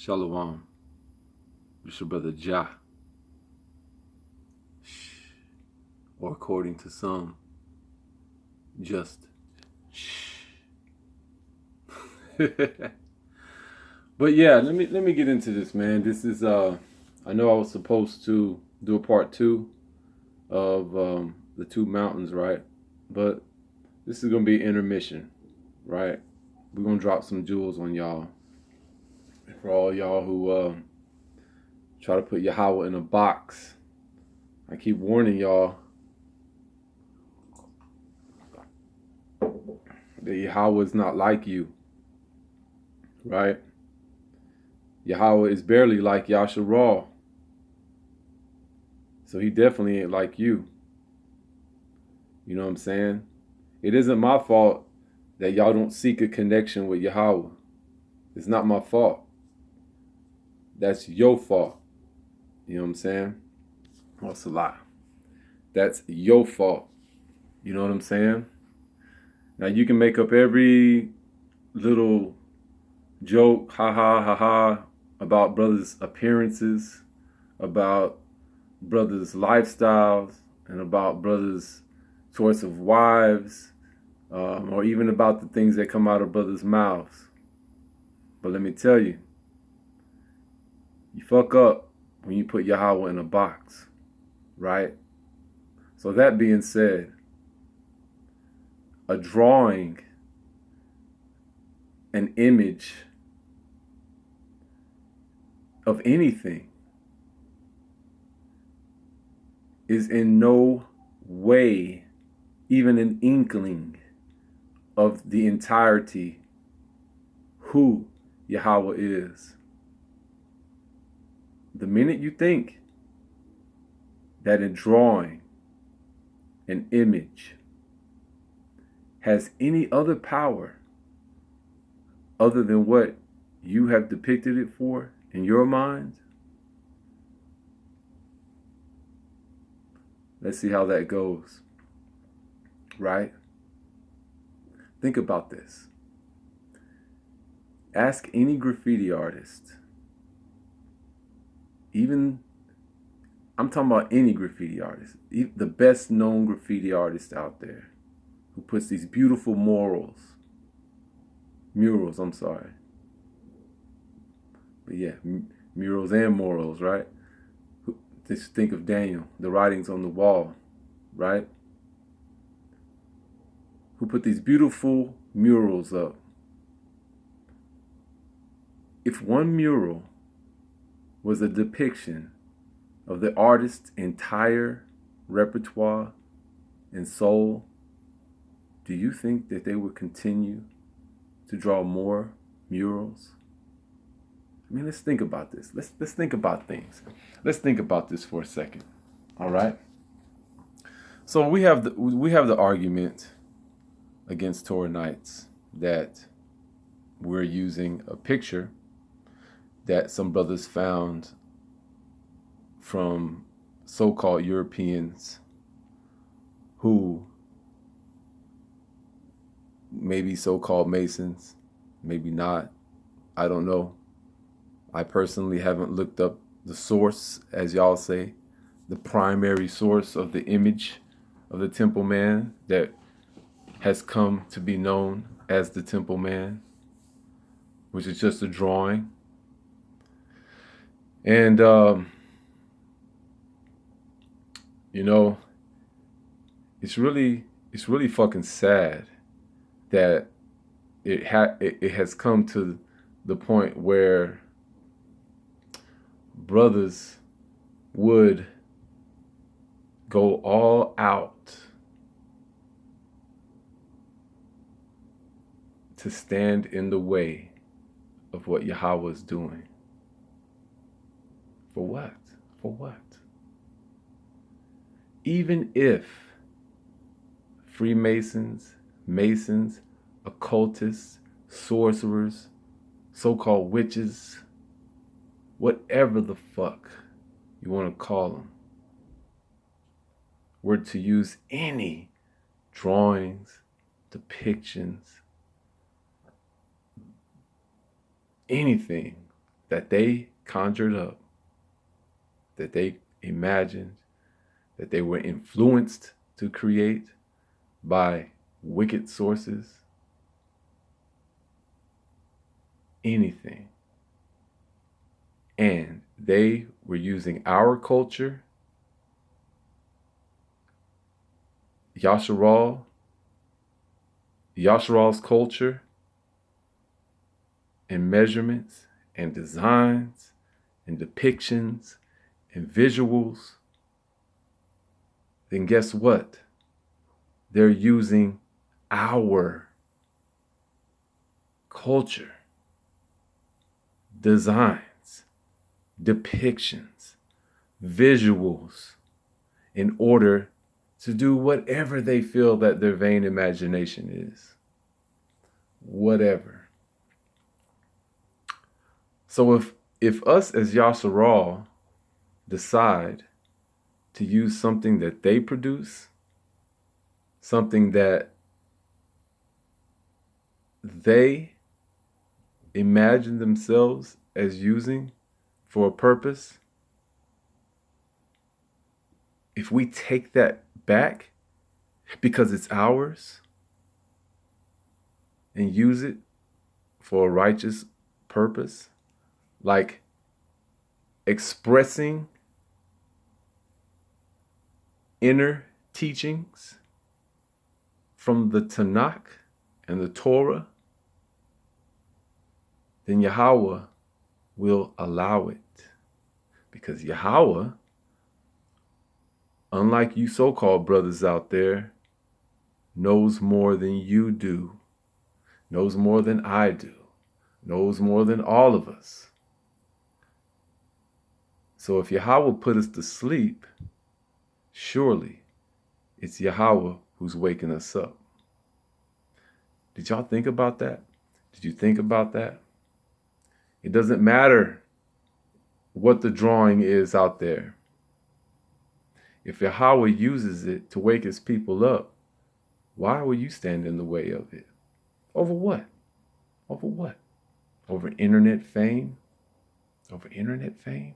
Shalom. It's your brother Jah. Or according to some, just shh. But yeah, let me get into this, man. This is I know I was supposed to do a part 2 of the two mountains, right? But this is gonna be intermission, right? We're gonna drop some jewels on y'all. For all y'all who try to put YAHAWAH in a box, I keep warning y'all that YAHAWAH is not like you, right? YAHAWAH is barely like YAHSHURAH. So he definitely ain't like you. You know what I'm saying? It isn't my fault that y'all don't seek a connection with YAHAWAH. It's not my fault. That's your fault. You know what I'm saying? Well, it's a lie. That's your fault. You know what I'm saying? Now you can make up every little joke, ha, about brothers' appearances, about brothers' lifestyles, and about brothers' choice of wives, or even about the things that come out of brothers' mouths. But let me tell you, you fuck up when you put YAHAWAH in a box, right? So that being said, a drawing, an image of anything is in no way even an inkling of the entirety who YAHAWAH is. The minute you think that a drawing, an image, has any other power other than what you have depicted it for in your mind, let's see how that goes, right? Think about this. Ask any graffiti artist, even, I'm talking about any graffiti artist, the best known graffiti artist out there, who puts these beautiful murals, but yeah, murals and morals, right? Just think of Daniel, the writings on the wall, right? Who put these beautiful murals up. If one mural was a depiction of the artist's entire repertoire and soul, do you think that they would continue to draw more murals? I mean, let's think about this. Let's think about things. Let's think about this for a second. All right. So we have the argument against Torah Nights that we're using a picture that some brothers found from so-called Europeans who maybe so-called Masons, maybe not. I don't know. I personally haven't looked up the source, as y'all say, the primary source of the image of the Temple Man that has come to be known as the Temple Man, which is just a drawing. And, you know, it's really fucking sad that it has come to the point where brothers would go all out to stand in the way of what YAHAWAH is doing. For what? For what? Even if Freemasons, Masons, occultists, sorcerers, so-called witches, whatever the fuck you want to call them, were to use any drawings, depictions, anything that they conjured up, that they imagined, that they were influenced to create by wicked sources, anything. And they were using our culture, Yasharal's culture, and measurements and designs and depictions and visuals, then guess what? They're using our culture, designs, depictions, visuals in order to do whatever they feel that their vain imagination is. Whatever. So if us as Yasharal decide to use something that they produce, something that they imagine themselves as using for a purpose, if we take that back because it's ours and use it for a righteous purpose, like expressing inner teachings from the Tanakh and the Torah, then YAHAWAH will allow it. Because YAHAWAH, unlike you so-called brothers out there, knows more than you do, knows more than I do, knows more than all of us. So if YAHAWAH put us to sleep, surely it's YAHAWAH who's waking us up. Did y'all think about that? Did you think about that? It doesn't matter what the drawing is out there. If YAHAWAH uses it to wake his people up, why will you stand in the way of it? Over what? Over what? Over internet fame? Over internet fame?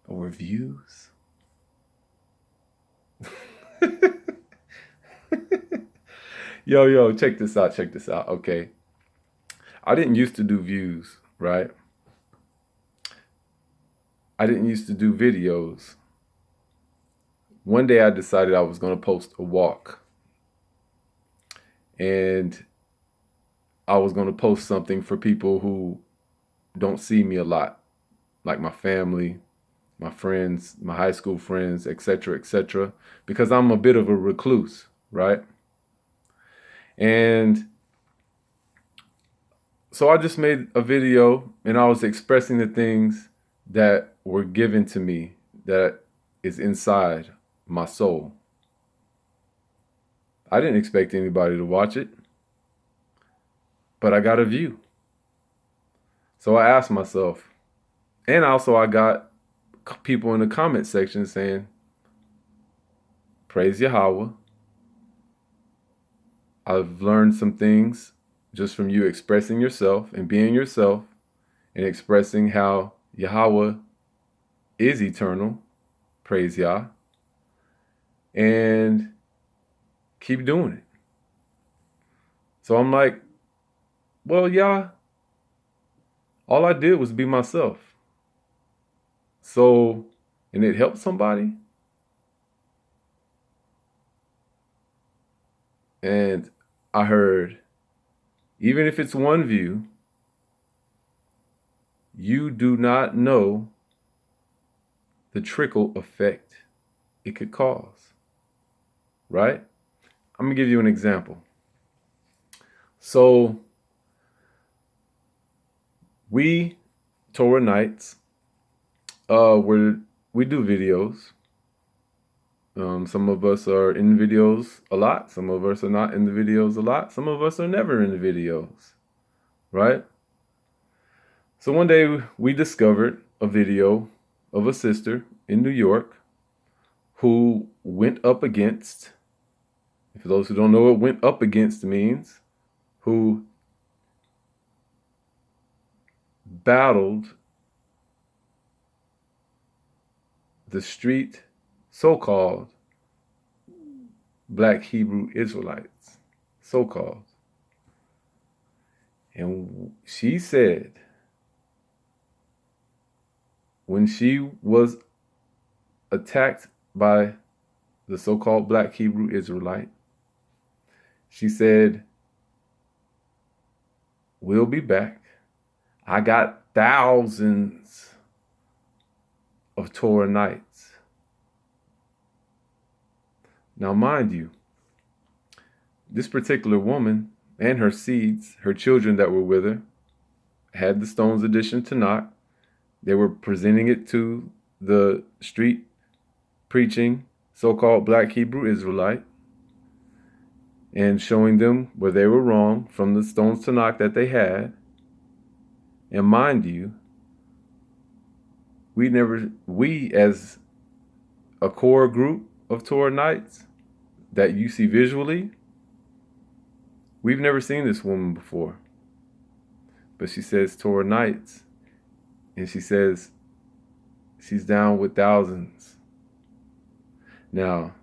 Over views? Yo, check this out, okay? I didn't used to do views, right? I didn't used to do videos. One day I decided I was going to post a walk. And I was going to post something for people who don't see me a lot, like my family, my friends, my high school friends, etc., because I'm a bit of a recluse, right? And so I just made a video and I was expressing the things that were given to me that is inside my soul. I didn't expect anybody to watch it, but I got a view. So I asked myself, and also I got people in the comment section saying, praise YAHAWAH. I've learned some things just from you expressing yourself and being yourself and expressing how YAHAWAH is eternal. Praise Yah. And keep doing it. So I'm like, well, Yah, all I did was be myself. So, and it helped somebody. And I heard, even if it's one view, you do not know the trickle effect it could cause, right? I'm gonna give you an example. So we Torah Nights, we do videos. Some of us are in videos a lot. Some of us are not in the videos a lot. Some of us are never in the videos, right? So one day we discovered a video of a sister in New York who went up against, for those who don't know what went up against means, who battled the street so-called black Hebrew Israelites, so-called. And she said, when she was attacked by the so-called black Hebrew Israelite, she said, we'll be back. I got thousands of Torah nights. Now, mind you, this particular woman and her seeds, her children that were with her, had the Stones edition Tanakh. They were presenting it to the street preaching so-called black Hebrew Israelite and showing them where they were wrong from the Stones Tanakh that they had. And mind you, we as a core group of Torah Nights that you see visually, we've never seen this woman before. But she says Torah Nights, and she says she's down with thousands. Now,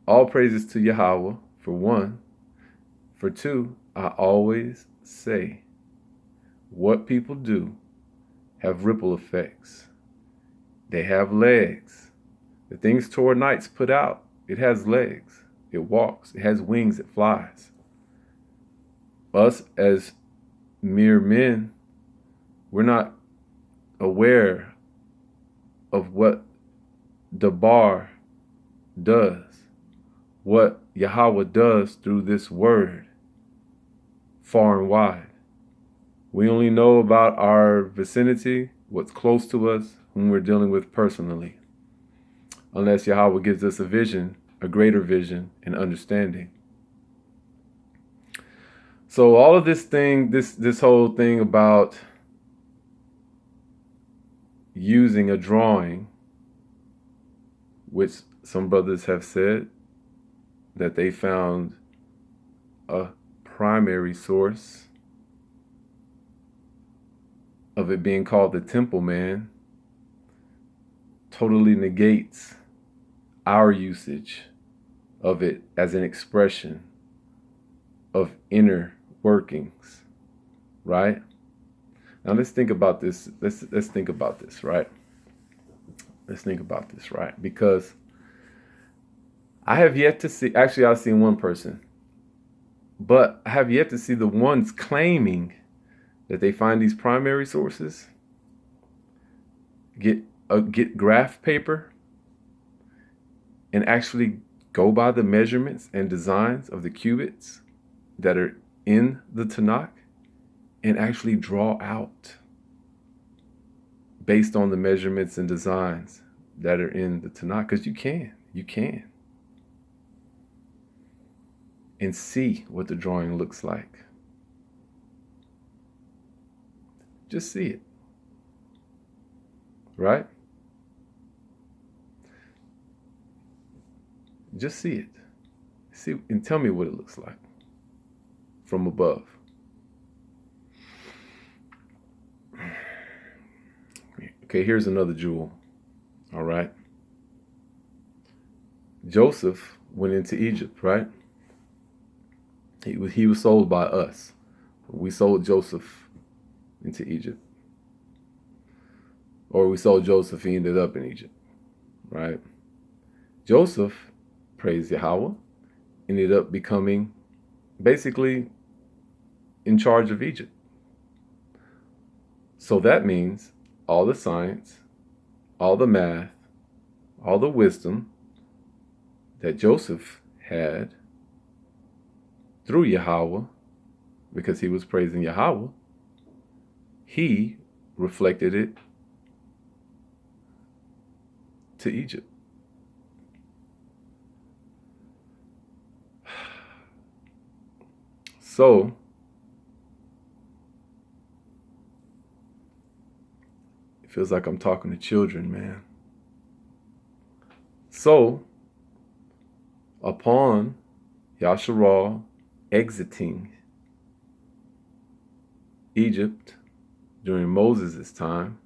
all praises to YAHAWAH, for one. For two, I always say, what people do have ripple effects. They have legs. The things Torah Nights put out, it has legs. It walks. It has wings. It flies. Us as mere men, we're not aware of what the bar does, what YAHAWAH does through this word far and wide. We only know about our vicinity, what's close to us, whom we're dealing with personally, unless YAHAWAH gives us a vision, a greater vision and understanding. So all of this thing, this whole thing about using a drawing, which some brothers have said that they found a primary source of it being called the Temple Man, totally negates our usage of it as an expression of inner workings, right? Now let's think about this. Let's think about this, right? Let's think about this, right? Because I have yet to see, actually I've seen one person, but I have yet to see the ones claiming that they find these primary sources, get graph paper and actually go by the measurements and designs of the cubits that are in the Tanakh and actually draw out based on the measurements and designs that are in the Tanakh. Because you can. And see what the drawing looks like. Just see it. Right? Just see it. See and tell me what it looks like from above. Okay, here's another jewel. All right. Joseph went into Egypt, right? He was sold by us. We sold Joseph into Egypt. Or we sold Joseph, he ended up in Egypt, right? Joseph, praise YAHAWAH, ended up becoming basically in charge of Egypt. So that means all the science, all the math, all the wisdom that Joseph had through YAHAWAH, because he was praising YAHAWAH, he reflected it to Egypt. So it feels like I'm talking to children, man. So upon Yasharal exiting Egypt during Moses' time,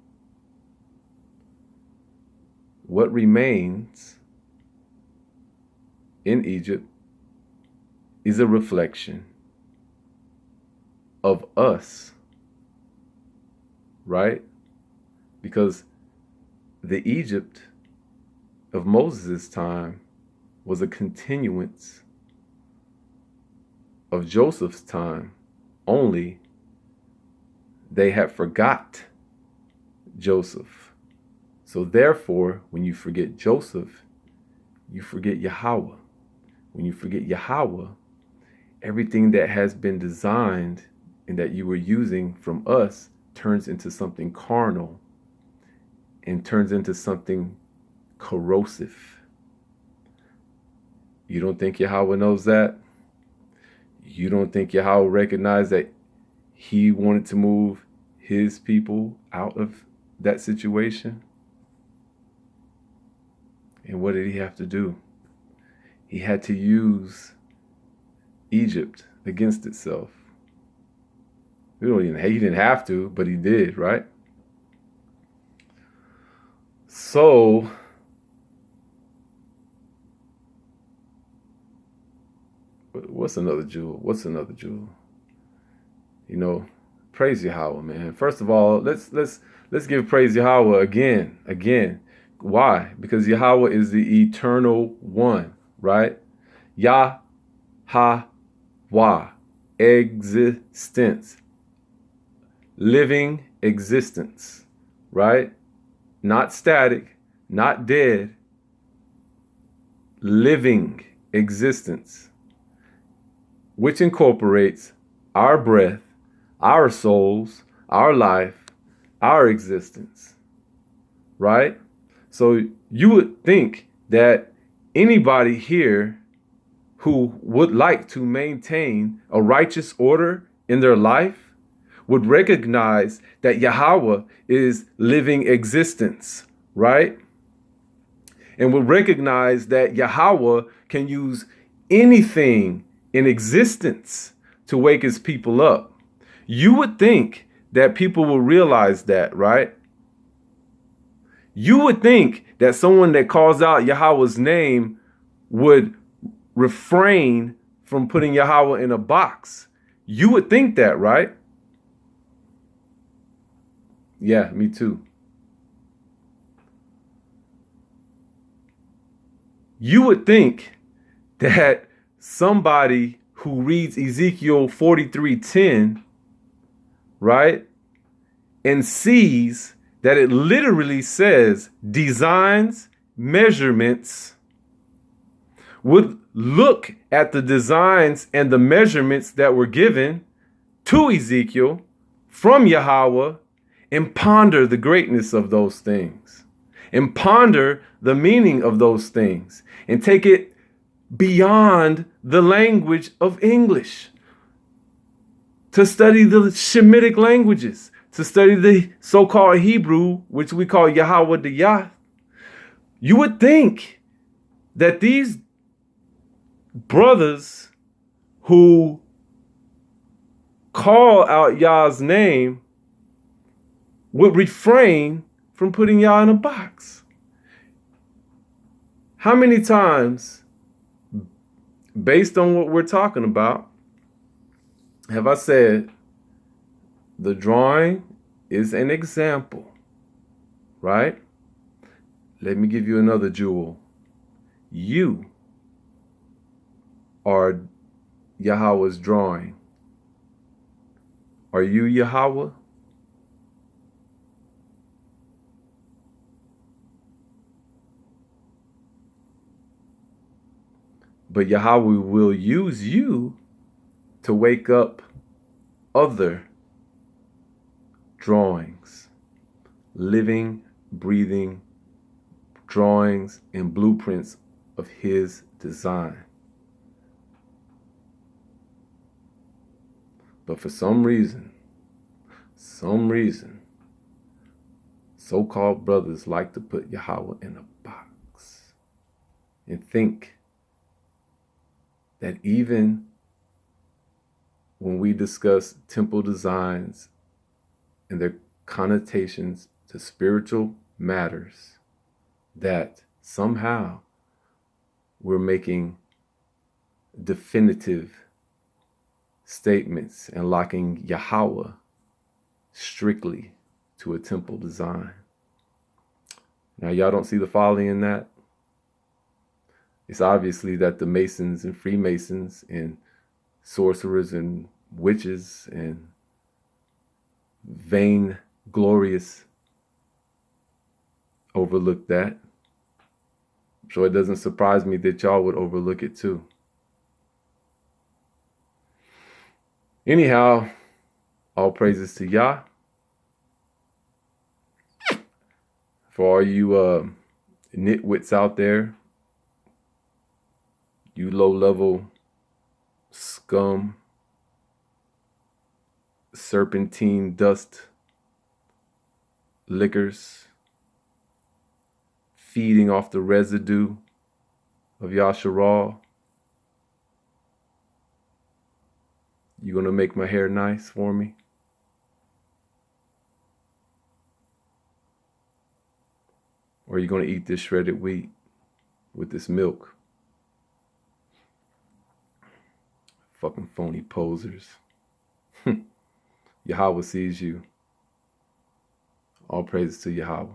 what remains in Egypt is a reflection of us, right? Because the Egypt of Moses' time was a continuance of Joseph's time, only they had forgot Joseph. So therefore, when you forget Joseph, you forget YAHAWAH. When you forget YAHAWAH, everything that has been designed and that you were using from us turns into something carnal and turns into something corrosive. You don't think YAHAWAH knows that? You don't think YAHAWAH recognized that he wanted to move his people out of that situation? And what did he have to do? He had to use Egypt against itself. He didn't have to, but he did, right? So what's another jewel? What's another jewel? You know, praise YAHAWAH, man. First of all, let's give praise YAHAWAH again. Why? Because YAHAWAH is the eternal one, right? YAHAWAH, existence, living existence, right? Not static, not dead, living existence, which incorporates our breath, our souls, our life, our existence, right? So you would think that anybody here who would like to maintain a righteous order in their life would recognize that YAHAWAH is living existence, right? And would recognize that YAHAWAH can use anything in existence to wake his people up. You would think that people will realize that, right? You would think that someone that calls out YAHAWAH's name would refrain from putting YAHAWAH in a box. You would think that, right? Yeah, me too. You would think that somebody who reads Ezekiel 43:10, right, and sees that it literally says designs, measurements, would look at the designs and the measurements that were given to Ezekiel from YAHAWAH and ponder the greatness of those things and ponder the meaning of those things and take it beyond the language of English, to study the Shemitic languages, to study the so-called Hebrew, which we call YAHWH the Yah. You would think that these brothers who call out Yah's name would refrain from putting Yah in a box. How many times, based on what we're talking about, have I said the drawing is an example, right? Let me give you another jewel. You are YAHWH's drawing. Are you YAHWH? But YAHWH will use you to wake up other drawings, living, breathing drawings and blueprints of his design. But for some reason, so-called brothers like to put YAHWH in a box and think that even when we discuss temple designs and their connotations to spiritual matters, that somehow we're making definitive statements and locking YAHAWAH strictly to a temple design. Now, y'all don't see the folly in that? It's obviously that the Masons and Freemasons and sorcerers and witches and vain, glorious overlook that. So it doesn't surprise me that y'all would overlook it too. Anyhow, all praises to Yah. For all you nitwits out there, you low-level scum, serpentine dust lickers, feeding off the residue of Yasharal. You gonna make my hair nice for me? Or are you gonna eat this shredded wheat with this milk? Fucking phony posers. YAHAWAH sees you. All praises to YAHAWAH.